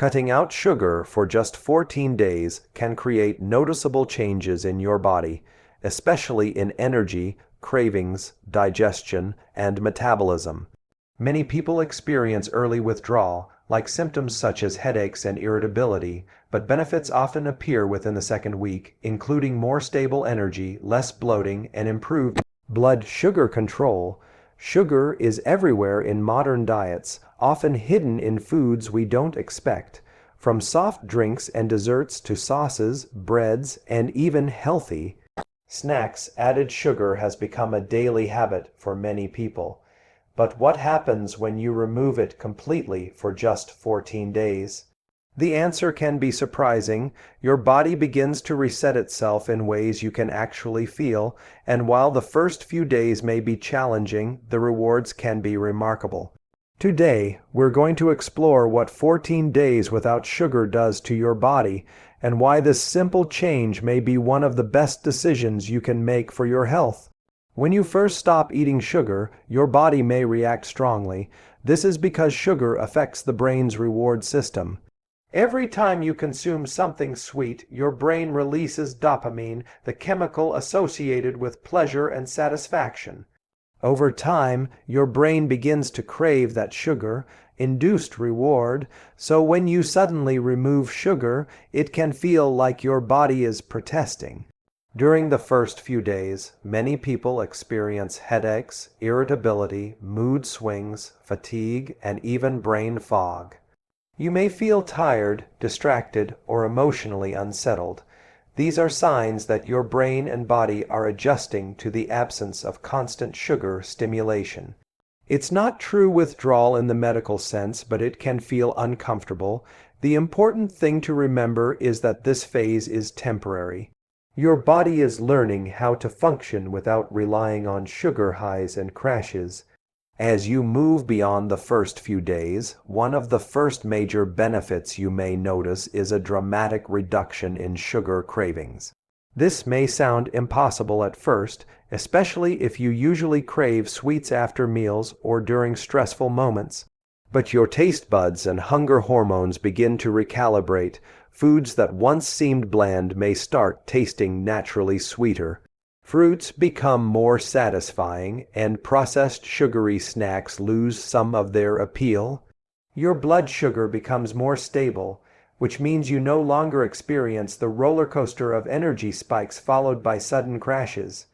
Cutting out sugar for just 14 days can create noticeable changes in your body, especially in energy, cravings, digestion, and metabolism. Many people experience early withdrawal, like symptoms such as headaches and irritability, but benefits often appear within the second week, including more stable energy, less bloating, and improved blood sugar control. Sugar is everywhere in modern diets, often hidden in foods we don't expect. From soft drinks and desserts to sauces, breads, and even healthy snacks, added sugar has become a daily habit for many people. But what happens when you remove it completely for just 14 days? The answer can be surprising. Your body begins to reset itself in ways you can actually feel, and while the first few days may be challenging, the rewards can be remarkable. Today, we're going to explore what 14 days without sugar does to your body, and why this simple change may be one of the best decisions you can make for your health. When you first stop eating sugar, your body may react strongly. This is because sugar affects the brain's reward system. Every time you consume something sweet, your brain releases dopamine, the chemical associated with pleasure and satisfaction. Over time, your brain begins to crave that sugar-induced reward, so when you suddenly remove sugar, it can feel like your body is protesting. During the first few days, many people experience headaches, irritability, mood swings, fatigue, and even brain fog. You may feel tired, distracted, or emotionally unsettled. These are signs that your brain and body are adjusting to the absence of constant sugar stimulation. It's not true withdrawal in the medical sense, but it can feel uncomfortable. The important thing to remember is that this phase is temporary. Your body is learning how to function without relying on sugar highs and crashes. As you move beyond the first few days, one of the first major benefits you may notice is a dramatic reduction in sugar cravings. This may sound impossible at first, especially if you usually crave sweets after meals or during stressful moments. But your taste buds and hunger hormones begin to recalibrate. Foods that once seemed bland may start tasting naturally sweeter. Fruits become more satisfying, and processed sugary snacks lose some of their appeal. Your blood sugar becomes more stable, which means you no longer experience the roller coaster of energy spikes followed by sudden crashes.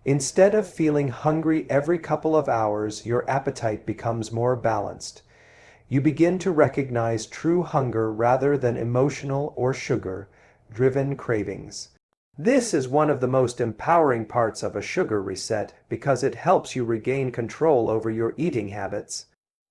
Instead of feeling hungry every couple of hours, your appetite becomes more balanced. You begin to recognize true hunger rather than emotional or sugar-driven cravings. This is one of the most empowering parts of a sugar reset because it helps you regain control over your eating habits.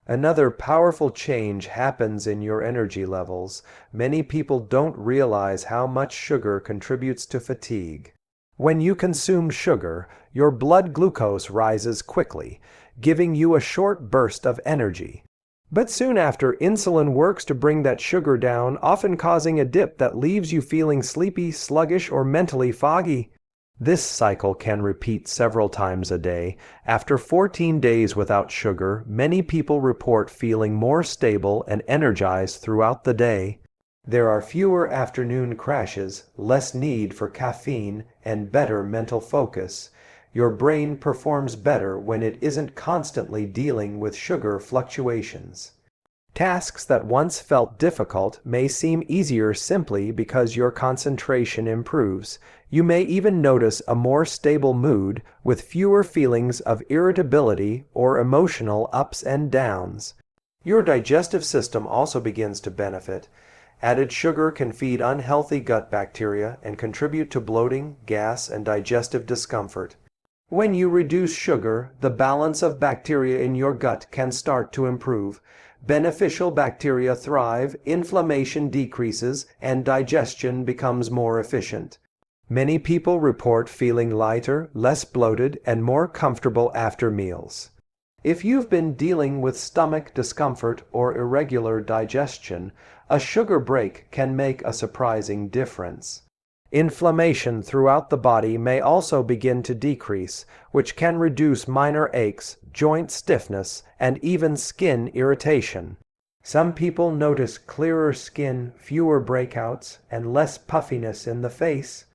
Another powerful change happens in your energy levels. Many people don't realize how much sugar contributes to fatigue. When you consume sugar, your blood glucose rises quickly, giving you a short burst of energy. But soon after, insulin works to bring that sugar down, often causing a dip that leaves you feeling sleepy, sluggish, or mentally foggy. This cycle can repeat several times a day. After 14 days without sugar, many people report feeling more stable and energized throughout the day. There are fewer afternoon crashes, less need for caffeine, and better mental focus. Your brain performs better when it isn't constantly dealing with sugar fluctuations. Tasks that once felt difficult may seem easier simply because your concentration improves. You may even notice a more stable mood with fewer feelings of irritability or emotional ups and downs. Your digestive system also begins to benefit. Added sugar can feed unhealthy gut bacteria and contribute to bloating, gas, and digestive discomfort. When you reduce sugar, the balance of bacteria in your gut can start to improve. Beneficial bacteria thrive, inflammation decreases, and digestion becomes more efficient. Many people report feeling lighter, less bloated, and more comfortable after meals. If you've been dealing with stomach discomfort or irregular digestion, a sugar break can make a surprising difference. Inflammation throughout the body may also begin to decrease, which can reduce minor aches, joint stiffness, and even skin irritation. Some people notice clearer skin, fewer breakouts, and less puffiness in the face.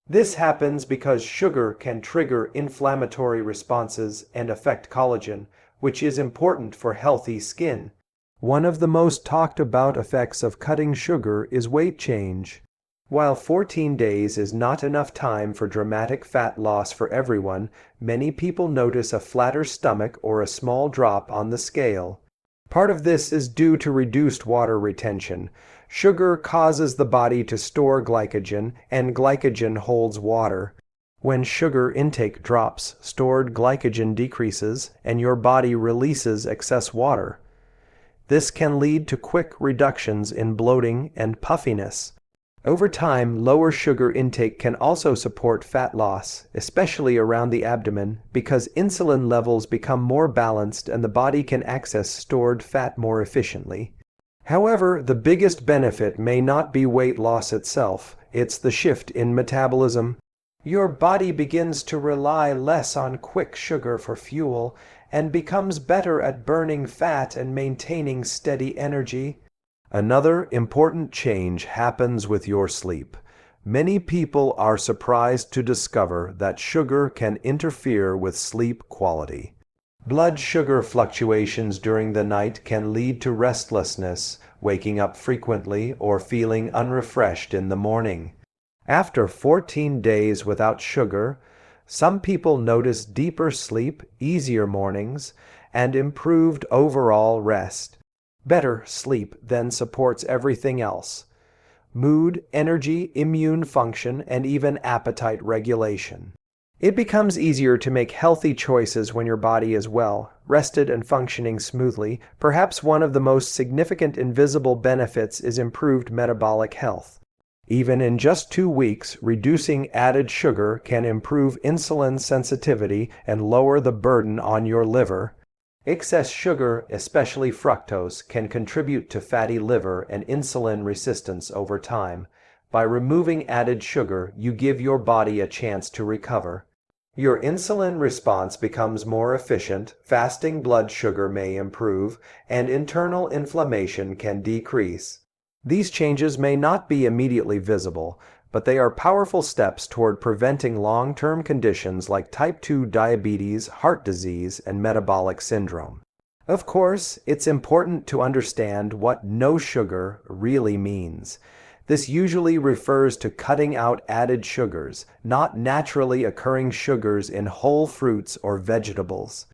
This happens because sugar can trigger inflammatory responses and affect collagen, which is important for healthy skin. One of the most talked about effects of cutting sugar is weight change. While 14 days is not enough time for dramatic fat loss for everyone, many people notice a flatter stomach or a small drop on the scale. Part of this is due to reduced water retention. Sugar causes the body to store glycogen, and glycogen holds water. When sugar intake drops, stored glycogen decreases, and your body releases excess water. This can lead to quick reductions in bloating and puffiness. Over time, lower sugar intake can also support fat loss, especially around the abdomen, because insulin levels become more balanced and the body can access stored fat more efficiently. However, the biggest benefit may not be weight loss itself, it's the shift in metabolism. Your body begins to rely less on quick sugar for fuel and becomes better at burning fat and maintaining steady energy. Another important change happens with your sleep. Many people are surprised to discover that sugar can interfere with sleep quality. Blood sugar fluctuations during the night can lead to restlessness, waking up frequently, or feeling unrefreshed in the morning. After 14 days without sugar, some people notice deeper sleep, easier mornings, and improved overall rest. Better sleep then supports everything else: mood, energy, immune function, and even appetite regulation. It becomes easier to make healthy choices when your body is well, rested, and functioning smoothly. Perhaps one of the most significant invisible benefits is improved metabolic health. Even in just 2 weeks, reducing added sugar can improve insulin sensitivity and lower the burden on your liver. Excess sugar, especially fructose, can contribute to fatty liver and insulin resistance over time. By removing added sugar, you give your body a chance to recover. Your insulin response becomes more efficient, fasting blood sugar may improve, and internal inflammation can decrease. These changes may not be immediately visible, but they are powerful steps toward preventing long-term conditions like type 2 diabetes, heart disease, and metabolic syndrome. Of course, it's important to understand what no sugar really means. This usually refers to cutting out added sugars, not naturally occurring sugars in whole fruits or vegetables.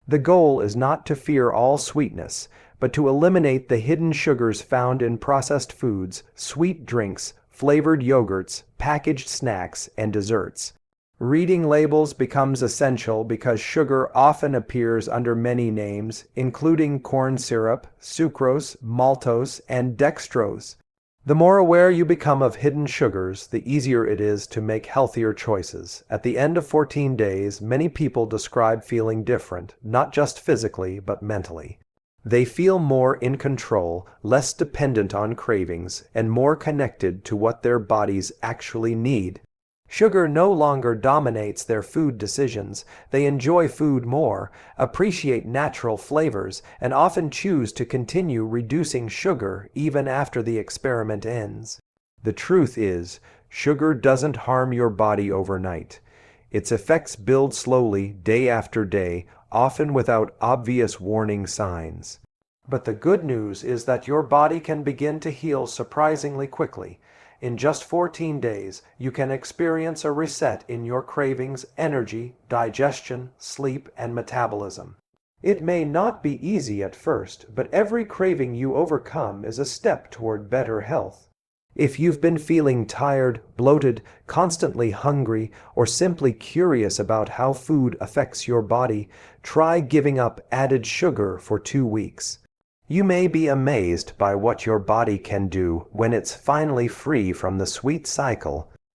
The goal is not to fear all sweetness, but to eliminate the hidden sugars found in processed foods, sweet drinks, flavored yogurts, packaged snacks, and desserts. Reading labels becomes essential because sugar often appears under many names, including corn syrup, sucrose, maltose, and dextrose. The more aware you become of hidden sugars, the easier it is to make healthier choices. At the end of 14 days, many people describe feeling different, not just physically, but mentally. They feel more in control, less dependent on cravings, and more connected to what their bodies actually need. Sugar no longer dominates their food decisions. They enjoy food more, appreciate natural flavors, and often choose to continue reducing sugar even after the experiment ends. The truth is, sugar doesn't harm your body overnight. Its effects build slowly, day after day, often without obvious warning signs. But the good news is that your body can begin to heal surprisingly quickly. In just 14 days, you can experience a reset in your cravings, energy, digestion, sleep, and metabolism. It may not be easy at first, but every craving you overcome is a step toward better health. If you've been feeling tired, bloated, constantly hungry, or simply curious about how food affects your body, try giving up added sugar for 2 weeks. You may be amazed by what your body can do when it's finally free from the sweet cycle